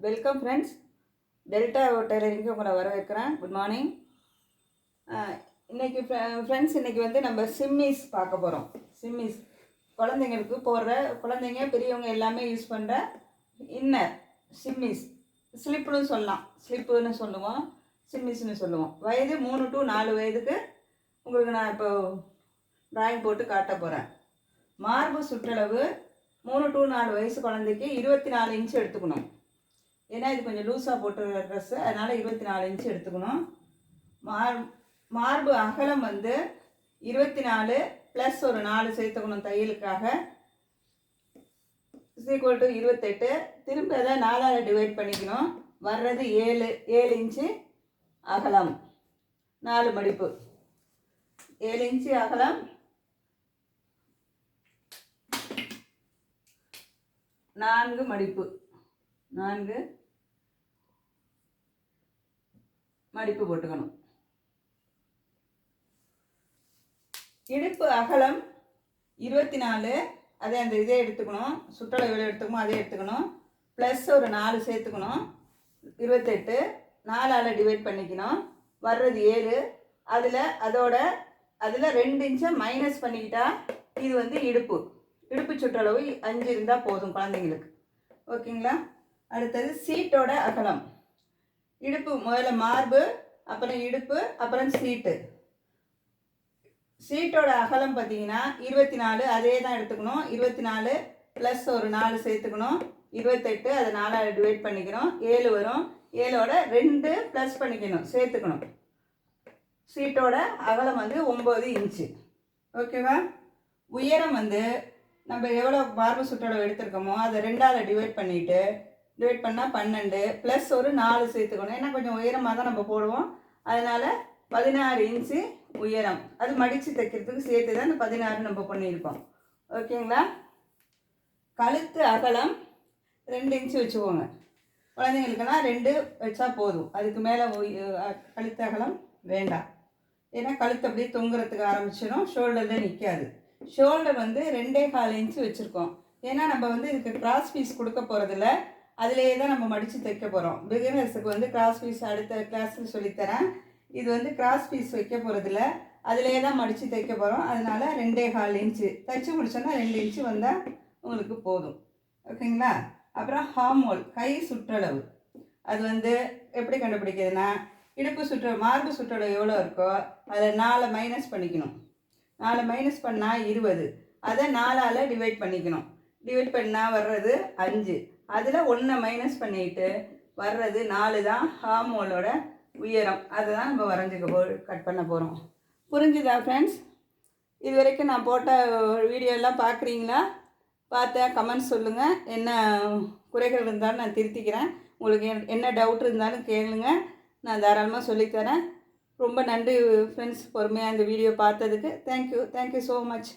Welcome friends, delta டெய்லரிங்க்கு உங்களை வரவேற்கிறேன். Good morning. இன்றைக்கி ஃப்ரெண்ட்ஸ் வந்து நம்ம சிம்மிஸ் பார்க்க போகிறோம். சிம்மிஸ் குழந்தைங்களுக்கு போடுற, குழந்தைங்க பெரியவங்க எல்லாமே யூஸ் பண்ணுற இன்னர் சிம்மிஸ். ஸ்லிப்புன்னு சொல்லலாம், ஸ்லிப்புன்னு சொல்லுவோம், சிம்மிஸ்ன்னு சொல்லுவோம். வயது 3 to 4 வயதுக்கு உங்களுக்கு நான் இப்போ ட்ராயிங் போட்டு காட்ட போகிறேன். மார்பு சுற்றளவு 3 to 4 வயசு குழந்தைக்கு 24 இன்ச்சு எடுத்துக்கணும். ஏன்னா இது கொஞ்சம் லூஸாக போட்டுருக்கிற ட்ரெஸ்ஸு, அதனால் 24 இன்ச்சு எடுத்துக்கணும். மார்பு அகலம் 24 ப்ளஸ் ஒரு 4 சேர்த்துக்கணும் தையலுக்காக. Equal to 28. திரும்ப அதை 4ஆல் டிவைட் பண்ணிக்கணும். வர்றது 7 இன்ச்சு அகலம், 4 மடிப்பு. 7 இன்ச்சு அகலம், 4 மடிப்பு, 4 மடிப்பு போட்டுக்கணும். இடுப்பு அகலம் 24, அதே அந்த இதே எடுத்துக்கணும். சுற்றளவு எவ்வளோ எடுத்துக்கணும் அதே எடுத்துக்கணும். ப்ளஸ் ஒரு 4 சேர்த்துக்கணும். 28, 4ஆல் டிவைட் பண்ணிக்கணும். வர்றது 7. அதில் 2 இன்ச்சை மைனஸ் பண்ணிக்கிட்டா இது இடுப்பு சுற்றளவு 5 இருந்தால் போதும் குழந்தைங்களுக்கு. ஓகேங்களா? அடுத்தது சீட்டோட அகலம். இடுப்பு முதல்ல மார்பு, அப்புறம் இடுப்பு, அப்புறம் சீட்டு. சீட்டோட அகலம் பார்த்தீங்கன்னா 24, அதே தான் எடுத்துக்கணும். 24 ப்ளஸ் ஒரு 4 சேர்த்துக்கணும். 28, அதை 4ஆல் டிவைட் பண்ணிக்கணும். 7 வரும். 7ஓட 2 ப்ளஸ் பண்ணிக்கணும், சேர்த்துக்கணும். சீட்டோட அகலம் 9 இன்ச்சு. ஓகேவா? உயரம் நம்ம எவ்வளோ மார்பு சுற்றளவு எடுத்துருக்கோமோ அதை 2ஆல் டிவைட் பண்ணால் 12 ப்ளஸ் ஒரு 4 சேர்த்துக்கணும். ஏன்னா கொஞ்சம் உயரமாக தான் நம்ம போடுவோம், அதனால் 16 இன்ச்சு உயரம். அது மடித்து தைக்கிறதுக்கு சேர்த்து தான் இந்த 16 நம்ம பண்ணியிருக்கோம். ஓகேங்களா? கழுத்து அகலம் 2 இன்ச்சு வச்சுக்கோங்க. குழந்தைங்களுக்கெல்லாம் 2 வச்சா போதும். அதுக்கு மேலே கழுத்து அகலம் வேண்டாம். ஏன்னா கழுத்து அப்படியே தொங்குறதுக்கு ஆரம்பிச்சிடும், ஷோல்டரில் நிற்காது. ஷோல்டர் 2.25 இன்ச்சு வச்சுருக்கோம். ஏன்னா நம்ம இதுக்கு கிராஸ் பீஸ் கொடுக்க போகிறதில்ல, அதிலேயே தான் நம்ம மடித்து தைக்க போகிறோம். பிகினர்ஸுக்கு கிராஸ் பீஸ் அடுத்த கிளாஸில் சொல்லித்தரேன். இது கிராஸ் பீஸ் வைக்க போகிறதில்ல, அதிலே தான் மடித்து தைக்க போகிறோம். அதனால் 2.25 இன்ச்சு தைச்சி முடிச்சோன்னா 2 இன்ச்சு வந்தால் உங்களுக்கு போதும். ஓகேங்களா? அப்புறம் ஹார்மோல் கை சுற்றளவு. அது எப்படி கண்டுபிடிக்கிறதுனா, மார்பு சுற்றளவு எவ்வளோ இருக்கோ அதில் 4 மைனஸ் பண்ணிக்கணும். 4 மைனஸ் பண்ணால் 20, அதை 4ஆல் டிவைட் பண்ணிக்கணும். டிவைட் பண்ணால் வர்றது 5. அதில் 1 மைனஸ் பண்ணிட்டு வர்றது 4 தான் ஹார்மோலோட உயரம். அதை தான் நம்ம கட் பண்ண போகிறோம். புரிஞ்சுதா ஃப்ரெண்ட்ஸ்? இது வரைக்கும் நான் போட்ட வீடியோலாம் பார்க்குறீங்களா? பார்த்தா கமெண்ட்ஸ் சொல்லுங்கள். என்ன குறைகள் இருந்தாலும் நான் திருத்திக்கிறேன். உங்களுக்கு என்ன டவுட் இருந்தாலும் கேளுங்க, நான் தாராளமாக சொல்லித்தரேன். ரொம்ப நன்றி ஃப்ரெண்ட்ஸ், பொறுமையாக இந்த வீடியோ பார்த்ததுக்கு. Thank you so much.